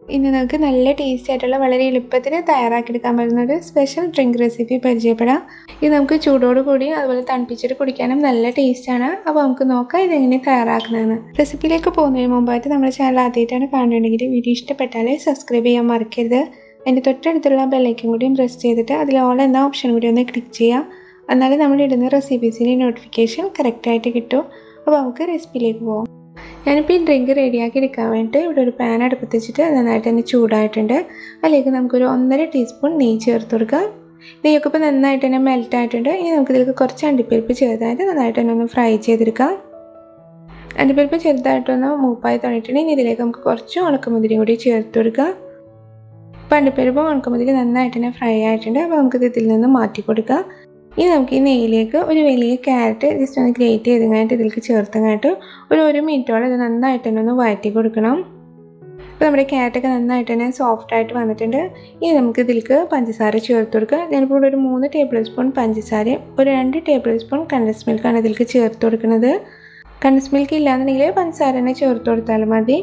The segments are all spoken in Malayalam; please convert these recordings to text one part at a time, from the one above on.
ഇന്ന് നമുക്ക് നല്ല ടേസ്റ്റി ആയിട്ടുള്ള വളരെ എളുപ്പത്തിൽ തയ്യാറാക്കിയെടുക്കാൻ പറ്റുന്ന ഒരു സ്പെഷ്യൽ ഡ്രിങ്ക് റെസിപ്പി പരിചയപ്പെടാം. ഇത് നമുക്ക് ചൂടോട് കൂടി അതുപോലെ തണുപ്പിച്ചിട്ട് കുടിക്കാനും നല്ല ടേസ്റ്റാണ്. അപ്പോൾ നമുക്ക് നോക്കാം ഇതെങ്ങനെ തയ്യാറാക്കുന്നതെന്ന്. റെസിപ്പിയിലേക്ക് പോകുന്നതിന് മുമ്പായിട്ട് നമ്മുടെ ചാനൽ ആദ്യമായിട്ടാണ് കാണുന്നുണ്ടെങ്കിൽ വീഡിയോ ഇഷ്ടപ്പെട്ടാൽ സബ്സ്ക്രൈബ് ചെയ്യാൻ മറക്കരുത്. അതിൻ്റെ തൊട്ടടുത്തുള്ള ബെല്ലൈക്കൻ കൂടിയും പ്രസ് ചെയ്തിട്ട് അതിൽ ഓൾ എന്ന ഓപ്ഷൻ കൂടി ഒന്ന് ക്ലിക്ക് ചെയ്യാം. എന്നാലും നമ്മൾ ഇടുന്ന റെസിപ്പീസിൻ്റെ നോട്ടിഫിക്കേഷൻ കറക്റ്റായിട്ട് കിട്ടും. അപ്പോൾ നമുക്ക് റെസിപ്പിയിലേക്ക് പോകാം. ഞാനിപ്പോൾ ഈ ഡ്രിങ്ക് റെഡിയാക്കി എടുക്കാൻ വേണ്ടിയിട്ട് ഇവിടെ ഒരു പാൻ അടുപ്പത്ത് വെച്ചിട്ട് നന്നായിട്ട് തന്നെ ചൂടായിട്ടുണ്ട്. അതിലേക്ക് നമുക്കൊരു 1.5 ടീസ്പൂൺ നെയ്യ് ചേർത്ത് കൊടുക്കാം. നെയ്യൊക്കെ ഇപ്പോൾ നന്നായിട്ട് തന്നെ മെൽറ്റ് ആയിട്ടുണ്ട്. ഇനി നമുക്കിതിലേക്ക് കുറച്ച് അണ്ടിപ്പരിപ്പ് ചേർത്തായിട്ട് നന്നായിട്ട് തന്നെ ഒന്ന് ഫ്രൈ ചെയ്തെടുക്കാം. അണ്ടിപ്പരിപ്പ് ചെറുതായിട്ടൊന്ന് മൂപ്പായി തുടങ്ങിയിട്ടുണ്ടെങ്കിൽ ഇനി ഇതിലേക്ക് നമുക്ക് കുറച്ച് ഉണക്കമുന്തിരിയും കൂടി ചേർത്ത് കൊടുക്കാം. ഇപ്പോൾ അണ്ടിപ്പരിപ്പും ഉണക്കമുന്തിരി നന്നായിട്ട് തന്നെ ഫ്രൈ ആയിട്ടുണ്ട്. അപ്പോൾ നമുക്കിത് ഇതിൽ നിന്ന് മാറ്റി കൊടുക്കാം. ഇനി നമുക്ക് ഈ നെയ്യിലേക്ക് ഒരു വലിയ ക്യാരറ്റ് ജസ്റ്റ് ഒന്ന് ഗ്രേറ്റ് ചെയ്തങ്ങായിട്ട് ഇതിലേക്ക് ചേർത്തങ്ങായിട്ട് ഒരു 1 മിനിറ്റോളം ഇത് നന്നായിട്ട് തന്നെ ഒന്ന് വഴറ്റി കൊടുക്കണം. അപ്പോൾ നമ്മുടെ ക്യാരറ്റൊക്കെ നന്നായിട്ട് തന്നെ സോഫ്റ്റായിട്ട് വന്നിട്ടുണ്ട്. ഇനി നമുക്ക് ഇതിലേക്ക് പഞ്ചസാര ചേർത്ത് കൊടുക്കുക. ഞാനിപ്പോൾ ഇവിടെ ഒരു 3 ടേബിൾ സ്പൂൺ പഞ്ചസാരയും ഒരു 2 ടേബിൾ സ്പൂൺ കണ്ടൻസ് മിൽക്കാണ് ഇതിലേക്ക് ചേർത്ത് കൊടുക്കുന്നത്. കണ്ടൻസ് മിൽക്ക് ഇല്ലാന്നുണ്ടെങ്കിൽ പഞ്ചസാര തന്നെ ചേർത്ത് കൊടുത്താലും മതി.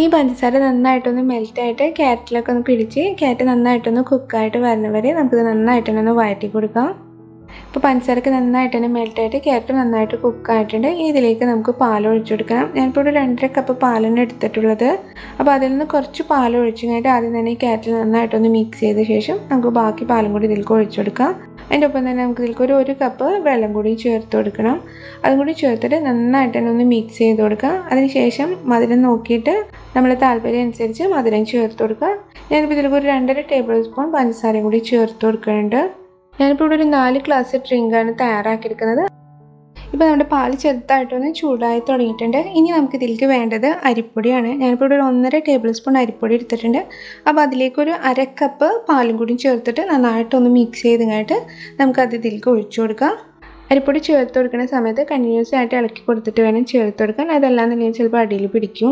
ഈ പഞ്ചസാര നന്നായിട്ടൊന്ന് മെൽറ്റായിട്ട് ക്യാരറ്റിലൊക്കെ ഒന്ന് പിടിച്ച് ക്യാരറ്റ് നന്നായിട്ടൊന്ന് കുക്കായിട്ട് വരുന്നവരെ നമുക്കിത് നന്നായിട്ട് തന്നെ ഒന്ന് വഴറ്റി കൊടുക്കാം. ഇപ്പോൾ പഞ്ചസാരക്ക് നന്നായിട്ട് തന്നെ മെൽറ്റായിട്ട് ക്യാരറ്റ് നന്നായിട്ട് കുക്കായിട്ടുണ്ട്. ഇനി ഇതിലേക്ക് നമുക്ക് പാൽ ഒഴിച്ചു കൊടുക്കണം. ഞാനിപ്പോൾ ഒരു 2.5 കപ്പ് പാലാണ് എടുത്തിട്ടുള്ളത്. അപ്പോൾ അതിൽ നിന്ന് കുറച്ച് പാൽ ഒഴിച്ചു കഴിഞ്ഞിട്ട് ആദ്യം തന്നെ ഈ ക്യാരറ്റ് നന്നായിട്ടൊന്ന് മിക്സ് ചെയ്ത ശേഷം നമുക്ക് ബാക്കി പാലും കൂടി ഇതിലേക്ക് ഒഴിച്ചു കൊടുക്കാം. അതിൻ്റെ ഒപ്പം തന്നെ നമുക്ക് ഇതിലേക്ക് ഒരു 1 കപ്പ് വെള്ളം കൂടി ചേർത്ത് കൊടുക്കണം. അതും കൂടി ചേർത്തിട്ട് നന്നായിട്ട് തന്നെ ഒന്ന് മിക്സ് ചെയ്ത് കൊടുക്കുക. അതിനുശേഷം മധുരം നോക്കിയിട്ട് നമ്മുടെ താല്പര്യം അനുസരിച്ച് മധുരം ചേർത്ത് കൊടുക്കുക. ഞാനിപ്പോൾ ഇതിലേക്ക് ഒരു 2.5 ടേബിൾ സ്പൂൺ പഞ്ചസാരയും കൂടി ചേർത്ത് കൊടുക്കുന്നുണ്ട്. ഞാനിപ്പോൾ ഇവിടെ ഒരു 4 ഗ്ലാസ് ഡ്രിങ്കാണ് തയ്യാറാക്കിയെടുക്കുന്നത്. ഇപ്പോൾ നമ്മുടെ പാൽ ചെറുതായിട്ടൊന്ന് ചൂടായി തുടങ്ങിയിട്ടുണ്ട്. ഇനി നമുക്ക് ഇതിലേക്ക് വേണ്ടത് അരിപ്പൊടിയാണ്. ഞാനിപ്പോൾ ഇവിടെ ഒരു 1.5 ടേബിൾ സ്പൂൺ അരിപ്പൊടി എടുത്തിട്ടുണ്ട്. അപ്പോൾ അതിലേക്കൊരു 1/2 കപ്പ് പാലും കൂടി ചേർത്തിട്ട് നന്നായിട്ടൊന്ന് മിക്സ് ചെയ്തങ്ങായിട്ട് നമുക്കത് ഇതിലേക്ക് ഒഴിച്ചു കൊടുക്കാം. അരിപ്പൊടി ചേർത്ത് കൊടുക്കുന്ന സമയത്ത് കണ്ടിന്യൂസ് ആയിട്ട് ഇളക്കി കൊടുത്തിട്ട് വേണം ചേർത്ത് കൊടുക്കാൻ. അതല്ലാന്നുണ്ടെങ്കിൽ ചിലപ്പോൾ അടിയിൽ പിടിക്കും.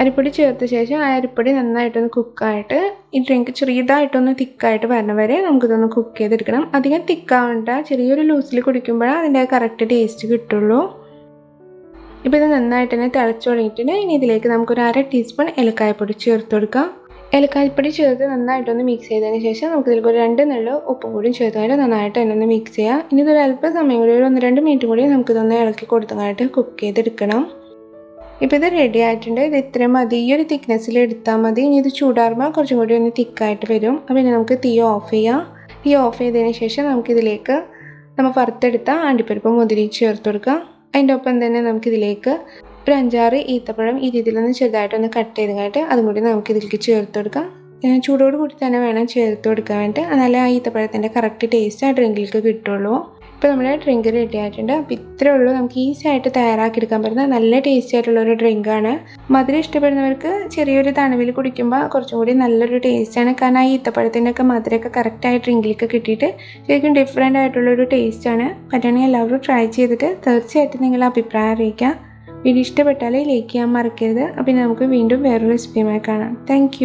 അരിപ്പൊടി ചേർത്ത ശേഷം ആ അരിപ്പൊടി നന്നായിട്ടൊന്ന് കുക്കായിട്ട് ഈ ഡ്രിങ്ക് ചെറിയതായിട്ടൊന്ന് തിക്കായിട്ട് വരണ വരെ നമുക്കിതൊന്ന് കുക്ക് ചെയ്തെടുക്കണം. അധികം തിക്കാവണ്ട, ചെറിയൊരു ലൂസിൽ കുടിക്കുമ്പോഴാണ് അതിൻ്റെ കറക്റ്റ് ടേസ്റ്റ് കിട്ടുള്ളൂ. ഇപ്പോൾ ഇത് നന്നായിട്ട് തന്നെ തിളച്ച് തുടങ്ങിയിട്ടുണ്ട്. ഇനി ഇതിലേക്ക് നമുക്കൊരു 1/2 ടീസ്പൂൺ ഏലക്കായപ്പൊടി ചേർത്ത് കൊടുക്കാം. ഏലക്കായപ്പൊടി ചേർത്ത് നന്നായിട്ടൊന്ന് മിക്സ് ചെയ്തതിന് ശേഷം നമുക്കിതിലേക്ക് ഒരു 2 നുള്ളു ഉപ്പും കൂടി ചേർത്തായിട്ട് നന്നായിട്ട് തന്നെ ഒന്ന് മിക്സ് ചെയ്യാം. ഇനി ഇതൊരു അല്പം സമയം കൂടി ഒരു 1-2 മിനിറ്റ് കൂടി നമുക്കിതൊന്ന് ഇളക്കി കൊടുത്തങ്ങായിട്ട് കുക്ക് ചെയ്തെടുക്കണം. ഇപ്പോൾ ഇത് റെഡി ആയിട്ടുണ്ട്. ഇത് ഇത്രയും മതി, ഈ ഒരു തിക്നെസ്സിൽ എടുത്താൽ മതി. ഇനി ഇത് ചൂടാറുമ്പോൾ കുറച്ചും കൂടി ഒന്ന് തിക്കായിട്ട് വരും. അപ്പോൾ ഇനി നമുക്ക് തീ ഓഫ് ചെയ്യാം. തീ ഓഫ് ചെയ്തതിന് ശേഷം നമുക്കിതിലേക്ക് നമ്മൾ വറുത്തെടുത്ത അണ്ടിപ്പരിപ്പ് മുന്തിരി ചേർത്ത് കൊടുക്കാം. അതിൻ്റെ ഒപ്പം തന്നെ നമുക്കിതിലേക്ക് ഒരു 5-6 ഈത്തപ്പഴം ഈ രീതിയിലൊന്ന് ചെറുതായിട്ടൊന്ന് കട്ട് ചെയ്തങ്ങായിട്ട് അതും കൂടി നമുക്കിതിലേക്ക് ചേർത്ത് കൊടുക്കാം. ചൂടോട് കൂടി തന്നെ വേണം ചേർത്ത് കൊടുക്കാൻ വേണ്ടിയിട്ട്. എന്നാലേ ആ ഈത്തപ്പഴത്തിൻ്റെ കറക്റ്റ് ടേസ്റ്റ് ആ ഡ്രിങ്കിലേക്ക് കിട്ടുള്ളൂ. ഇപ്പോൾ നമ്മുടെ ഡ്രിങ്ക് റെഡി ആയിട്ടുണ്ട്. അപ്പോൾ ഇത്രയേ ഉള്ളൂ. നമുക്ക് ഈസി ആയിട്ട് തയ്യാറാക്കിയെടുക്കാൻ പറ്റുന്ന നല്ല ടേസ്റ്റി ആയിട്ടുള്ളൊരു ഡ്രിങ്കാണ്. മധുരം ഇഷ്ടപ്പെടുന്നവർക്ക് ചെറിയൊരു തണുവിൽ കുടിക്കുമ്പോൾ കുറച്ചും കൂടി നല്ലൊരു ടേസ്റ്റാണ്. കാരണം ആ ഈത്തപ്പഴത്തിൻ്റെ ഒക്കെ മധുരമൊക്കെ കറക്റ്റായി ഡ്രിങ്കിലേക്ക് കിട്ടിയിട്ട് ശരിക്കും ഡിഫറെൻ്റ് ആയിട്ടുള്ളൊരു ടേസ്റ്റാണ്. പറ്റുകയാണെങ്കിൽ എല്ലാവരും ട്രൈ ചെയ്തിട്ട് തീർച്ചയായിട്ടും നിങ്ങളുടെ അഭിപ്രായം അറിയിക്കുക. വീഡിയോ ഇഷ്ടപ്പെട്ടാൽ ലൈക്ക് ചെയ്യാൻ മറക്കരുത്. അപ്പോൾ നമുക്ക് വീണ്ടും വേറൊരു റെസിപ്പിയുമായി കാണാം. താങ്ക്